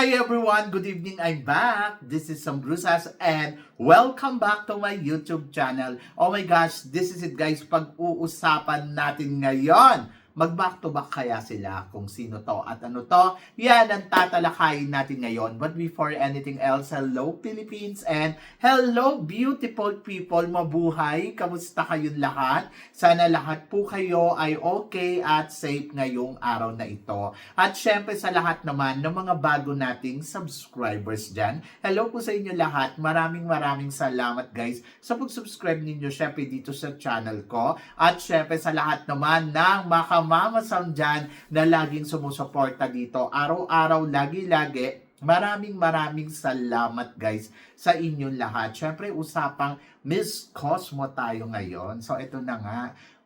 Hi everyone! Good evening, I'm back! This is Sam Brusas and welcome back to my YouTube channel. Oh my gosh, this is it guys, pag-uusapan natin ngayon. Mag-back to back kaya sila kung sino to at ano to? Yan ang tatalakayin natin ngayon. But before anything else, hello Philippines and hello beautiful people! Mabuhay! Kamusta kayong lahat? Sana lahat po kayo ay okay at safe ngayong araw na ito. At syempre sa lahat naman ng mga bago nating subscribers dyan, hello po sa inyo lahat. Maraming salamat guys sa pag-subscribe ninyo syempre dito sa channel ko. At syempre sa lahat naman ng makamamasang dyan na laging sumusuporta dito. Araw-araw, lagi-lagi. Maraming salamat guys sa inyong lahat. Syempre usapang Miss Cosmo tayo ngayon. So ito na nga.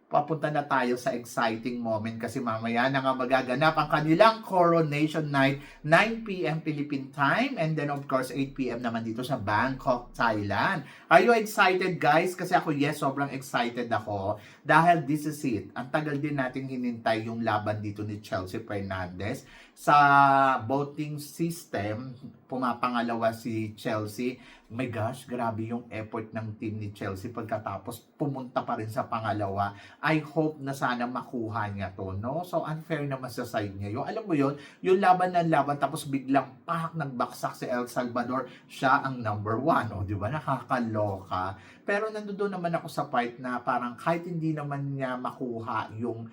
Papunta na tayo sa exciting moment kasi mamaya na nga magaganap ang kanilang coronation night 9 p.m. Philippine time and then of course 8 p.m. naman dito sa Bangkok, Thailand. Are you excited guys? Kasi ako yes, sobrang excited ako dahil this is it. Ang tagal din natin hinintay yung laban dito ni Chelsea Fernandez. Sa voting system, pumapangalawa si Chelsea. My gosh, grabe yung effort ng team ni Chelsea pagkatapos pumunta pa rin sa pangalawa. I hope na sana makuha niya to, no? So, unfair naman sa side niya. Yung, alam mo yun, yung laban ng laban, tapos biglang nagbaksak si El Salvador, siya ang number 1. O, di ba? Nakakaloka. Pero nandoon naman ako sa part na parang kahit hindi naman niya makuha yung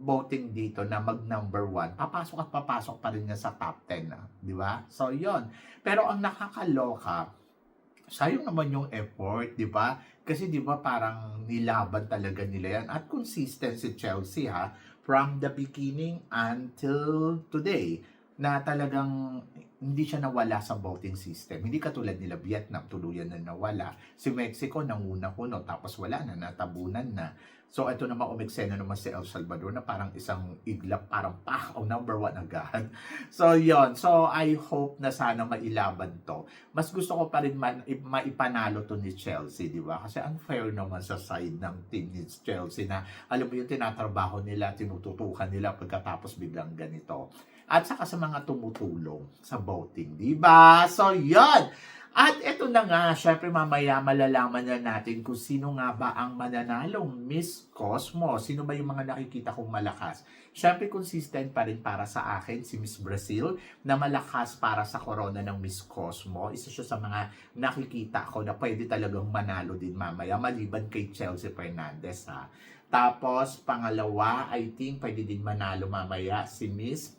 voting dito na mag number 1, papasok pa rin niya sa top 10 na, di ba? So, yon. Pero ang nakakaloka, sayang naman yung effort, di ba? Kasi di ba parang nilaban talaga nila yan at consistent si Chelsea ha, from the beginning until today na talagang hindi siya nawala sa voting system. Hindi katulad nila Vietnam, tuluyan na nawala. Si Mexico nanguna-kuno tapos wala na, natabunan na. So ito naman umeksena naman si El Salvador na parang isang iglap, parang number 1 agad. So yon. So I hope na sana mailaban to. Mas gusto ko pa rin maipanalo to ni Chelsea, di ba? Kasi unfair naman sa side ng team ni Chelsea na alam mo yung tinatrabaho nila, tinututukan nila pagkatapos biglang ganito. At saka sa mga tumutulong sa voting, di ba? So yon. At ito na nga, syempre mamaya malalaman na natin kung sino nga ba ang mananalong Miss Cosmo. Sino ba yung mga nakikita kong malakas? Syempre consistent pa rin para sa akin si Miss Brazil na malakas para sa corona ng Miss Cosmo. Isa siya sa mga nakikita ko na pwede talagang manalo din mamaya maliban kay Chelsea Fernandez ha. Tapos pangalawa, I think pwede din manalo mamaya si Miss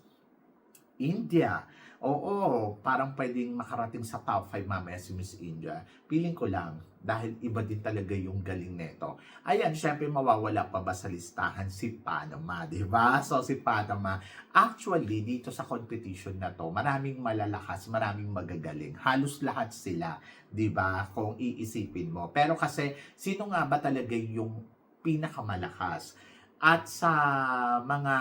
India. Oo, parang pwedeng makarating sa top 5 mamaya si Miss India. Feeling ko lang, dahil iba din talaga yung galing neto. Ayan, syempre mawawala pa ba sa listahan si Panama, di ba? So si Panama, actually dito sa competition na to, maraming malalakas, maraming magagaling. Halos lahat sila, di ba? Kung iisipin mo. Pero kasi, sino nga ba talaga yung pinakamalakas? At sa mga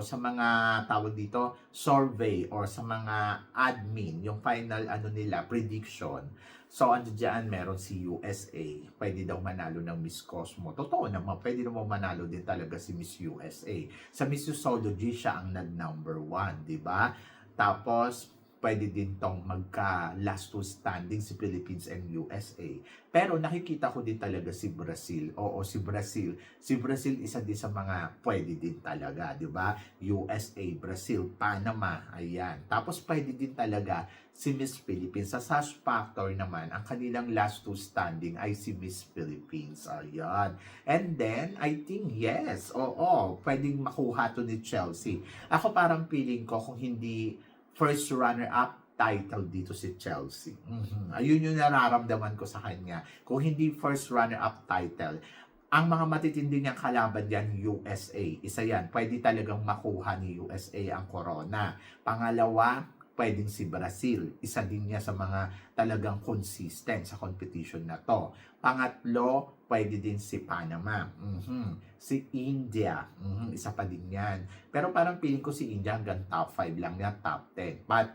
sa mga tawag dito, survey or sa mga admin, yung final nila, prediction. So diyan meron si USA, pwede daw manalo ng Miss Cosmo. Totoo naman, pwede naman manalo din talaga si Miss USA. Sa Miss Zoology siya ang nag-number 1, di ba? Tapos pwede din tong magka last two standing si Philippines and USA. Pero nakikita ko din talaga si Brazil. Oo, si Brazil. Si Brazil isa din sa mga pwede din talaga, di ba? USA, Brazil, Panama, ayan. Tapos pwede din talaga si Miss Philippines. Sa Sash Factor naman, ang kanilang last two standing ay si Miss Philippines. Ayan. And then, I think yes, oo, pwedeng makuha to ni Chelsea. Ako parang feeling ko kung hindi first runner-up title dito si Chelsea. Ayun yung nararamdaman ko sa kanya. Kung hindi first runner-up title, ang mga matitindi niyang kalaban yan, USA. Isa yan, pwede talagang makuha ni USA ang corona. Pangalawa, pwedeng si Brazil. Isa din niya sa mga talagang consistent sa competition na to. Pangatlo, pwede din si Panama. Si India. Isa pa din yan. Pero parang feeling ko si India hanggang top 5 lang yan, top 10. But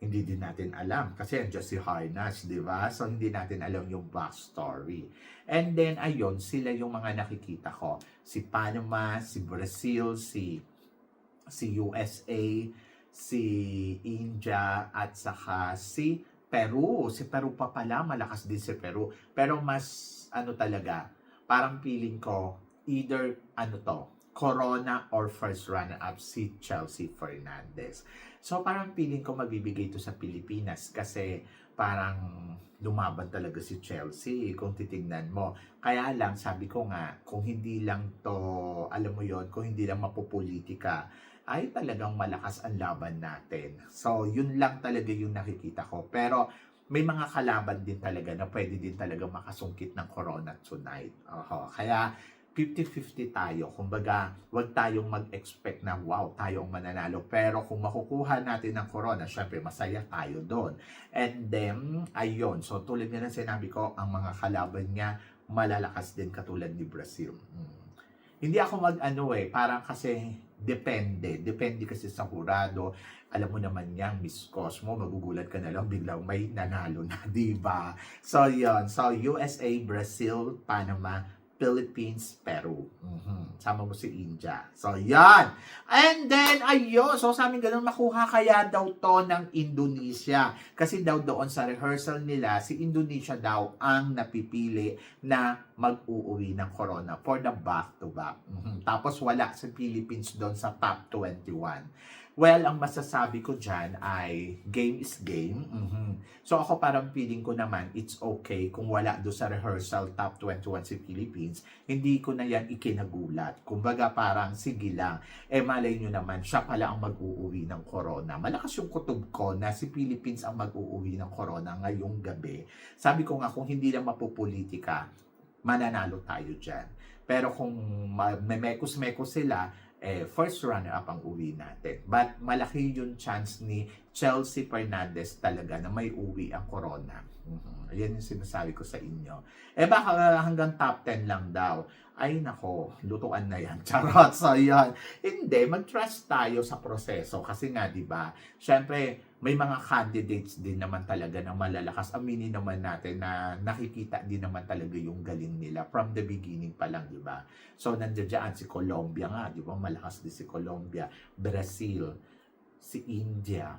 hindi din natin alam. Kasi andyan si Harnas, di ba? So hindi natin alam yung backstory. And then, ayun, sila yung mga nakikita ko. Si Panama, si Brazil, si USA, si India at saka si Peru. Si Peru pa pala, malakas din si Peru. Pero mas ano talaga, parang feeling ko either ano to, Corona or first runner-up si Chelsea Fernandez. So parang feeling ko magbibigay ito sa Pilipinas kasi parang lumaban talaga si Chelsea kung titingnan mo. Kaya lang sabi ko nga, kung hindi lang to, alam mo yon, kung hindi lang mapopolitika, ay talagang malakas ang laban natin. So yun lang talaga yung nakikita ko. Pero may mga kalaban din talaga na pwede din talaga makasungkit ng Corona tonight. Kaya 50-50 tayo. Kumbaga, wag tayong mag-expect na wow, tayo ang mananalo. Pero kung makukuha natin ng Corona, syempre masaya tayo doon. And then, ayun. So, tulad nga ng sinabi ko, ang mga kalaban niya malalakas din katulad ni Brazil. Hindi ako parang kasi depende. Depende kasi sa hurado. Alam mo naman yan, Miss Cosmo, magugulat ka na lang, biglang may nanalo na, diba? So, yun. So, USA, Brazil, Panama, Philippines, Peru. Sama mo si India. So, yan. And then, ayun. So, sa amin ganun, makuha kaya daw to ng Indonesia. Kasi daw doon sa rehearsal nila, si Indonesia daw ang napipili na mag-uuwi ng Corona for the back-to-back. Tapos, wala si Philippines doon sa top 21. Well, ang masasabi ko dyan ay game is game. So ako parang feeling ko naman it's okay kung wala do sa rehearsal top 21 si Philippines. Hindi ko na yan ikinagulat. Kumbaga parang sige lang. Malay nyo naman, siya pala ang mag-uuwi ng Corona. Malakas yung kutob ko na si Philippines ang mag-uuwi ng Corona ngayong gabi. Sabi ko nga kung hindi lang mapupolitika, mananalo tayo dyan. Pero kung may mekos-mekos sila, first runner-up ang uwi natin. But malaki yung chance ni Chelsea Fernandez talaga na may uwi ang Corona. Yan yung sinasabi ko sa inyo. Baka hanggang top 10 lang daw. Ay nako, lutuan na yan. Charot, so yan. Hindi, mag-trust tayo sa proseso. Kasi nga, di ba, syempre, may mga candidates din naman talaga na malalakas. Aminin naman natin na nakikita din naman talaga yung galing nila from the beginning pa lang, di ba? So, nandiyan dyan si Colombia nga, di ba? Malakas din si Colombia. Brazil, si India,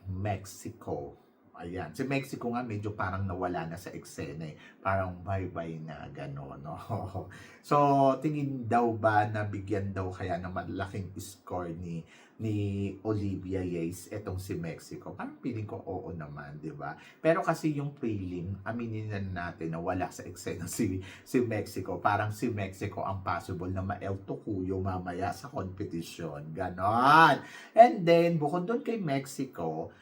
Mexico. Ayan. Si Mexico nga medyo parang nawala na sa eksena eh. Parang bye-bye na gano'n, no? So, tingin daw ba na bigyan daw kaya ng malaking score ni Olivia Yates etong si Mexico? Parang feeling ko oo naman, di ba? Pero kasi yung prelim, aminin na natin na wala sa eksena si Mexico. Parang si Mexico ang possible na ma-El Tocuyo mamaya sa competition. Ganon. And then, bukod doon kay Mexico,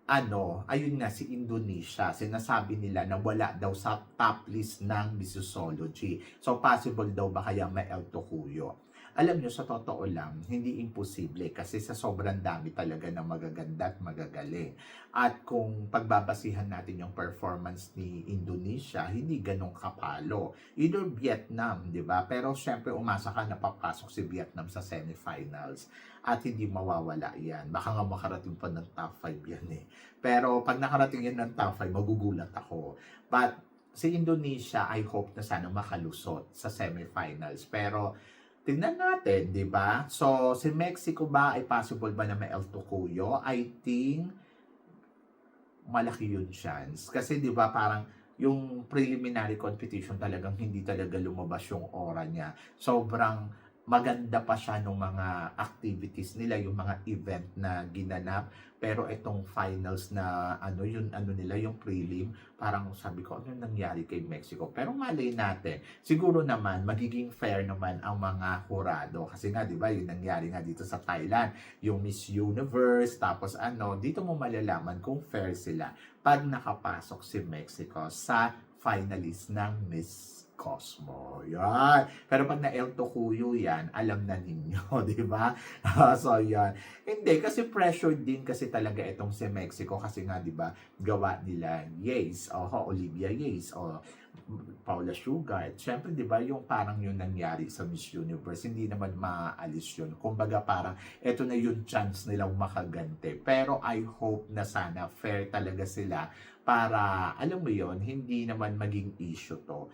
ayun nga, si Indonesia, sinasabi nila na wala daw sa top list ng Missology. So, possible daw ba kaya may El Tocuyo? Alam nyo, sa totoo lang, hindi imposible kasi sa sobrang dami talaga ng magaganda at magagaling. At kung pagbabasihan natin yung performance ni Indonesia, hindi ganong kapalo. Either Vietnam, di ba? Pero syempre umasa ka na papasok si Vietnam sa semifinals. At hindi mawawala yan. Baka nga makarating pa ng top 5 yan eh. Pero pag nakarating yan ng top 5, magugulat ako. But si Indonesia, I hope na sana makalusot sa semifinals. Pero tingnan natin, di ba? So, si Mexico ba ay possible ba na may El Tocuyo? I think malaki yun chance. Kasi di ba parang yung preliminary competition talagang hindi talaga lumabas yung aura niya. Sobrang maganda pa siya ng mga activities nila, yung mga event na ginanap. Pero itong finals na nila, yung prelim, parang sabi ko, ano nangyari kay Mexico? Pero malay natin, siguro naman, magiging fair naman ang mga hurado. Kasi nga, di ba, yung nangyari nga dito sa Thailand, yung Miss Universe, tapos dito mo malalaman kung fair sila pag nakapasok si Mexico sa finalist ng Miss Cosmo. Yan. Pero pag na El Tocuyo yan, alam na ninyo, di ba? So, yan. Hindi, kasi pressure din kasi talaga itong si Mexico kasi nga, di ba, gawa nila Yates, Olivia Yates, Paula Sugar. Siyempre, di ba, yung parang yung nangyari sa Miss Universe, hindi naman maaalis yun. Kumbaga, parang, eto na yung chance nilang makagante. Pero I hope na sana fair talaga sila para, alam mo yon, hindi naman maging issue to.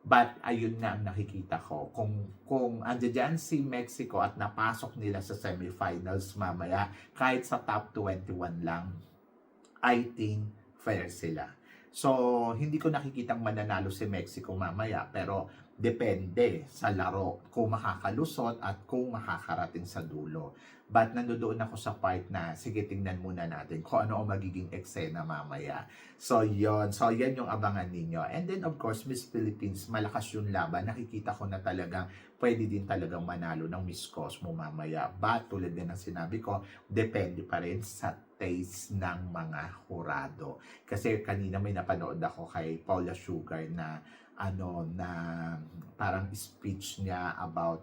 But ayun na ang nakikita ko. Kung andyan si Mexico at napasok nila sa semifinals mamaya, kahit sa top 21 lang, I think fair sila. So, hindi ko nakikitang mananalo si Mexico mamaya, pero depende sa laro kung makakalusot at kung makakarating sa dulo. But nandoon ako sa part na, sige, tingnan muna natin kung ano ang magiging eksena mamaya. So, yon. So, yan yung abangan ninyo. And then, of course, Miss Philippines, malakas yung laban. Nakikita ko na talagang pwede din talagang manalo ng Miss Cosmo mamaya. But, tulad din ng sinabi ko, depende pa rin sa taste ng mga hurado. Kasi kanina may napanood ako kay Paula Sugar na parang speech niya about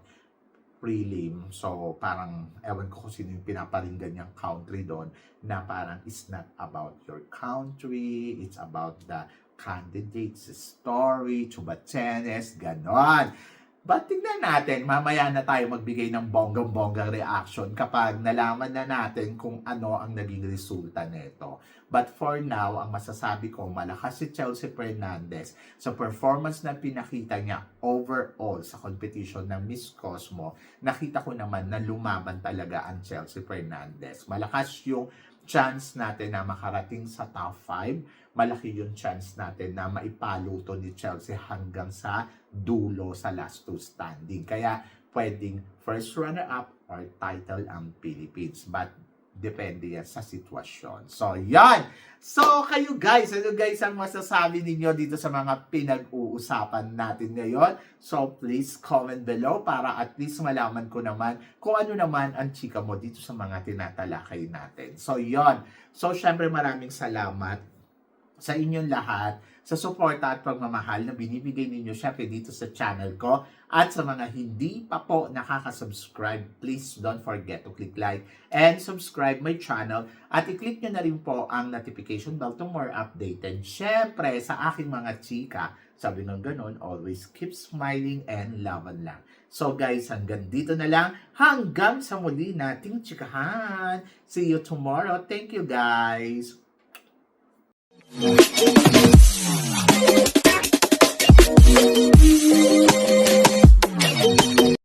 prelim. So, parang, ewan ko kung sino yung pinaparinggan niyang country doon, na parang it's not about your country, it's about the candidate's story, Chubachenes, ganon. But tingnan natin, mamaya na tayo magbigay ng bonggang-bonggang reaction kapag nalaman na natin kung ano ang naging resulta nito. But for now, ang masasabi ko, malakas si Chelsea Fernandez sa performance na pinakita niya overall sa competition ng Miss Cosmo. Nakita ko naman na lumaban talaga ang Chelsea Fernandez. Malakas yung chance natin na makarating sa top 5. Malaki yung chance natin na maipalo to ni Chelsea hanggang sa dulo sa last two standing. Kaya pwedeng first runner-up or title ang Philippines. But depende yan sa sitwasyon. So, yan! So, kayo guys, ano guys ang masasabi ninyo dito sa mga pinag-uusapan natin ngayon? So, please comment below para at least malaman ko naman kung ano naman ang chika mo dito sa mga tinatalakay natin. So, yon. So, syempre maraming salamat sa inyong lahat, sa suporta at pagmamahal na binibigay ninyo syempre dito sa channel ko. At sa mga hindi pa po nakaka-subscribe, please don't forget to click like and subscribe my channel. At i-click nyo na rin po ang notification bell to more updated. Syempre, sa aking mga chika, sabi ng ganun, always keep smiling and laban lang. So guys, hanggang dito na lang. Hanggang sa muli nating chikahan. See you tomorrow. Thank you guys. Thank you.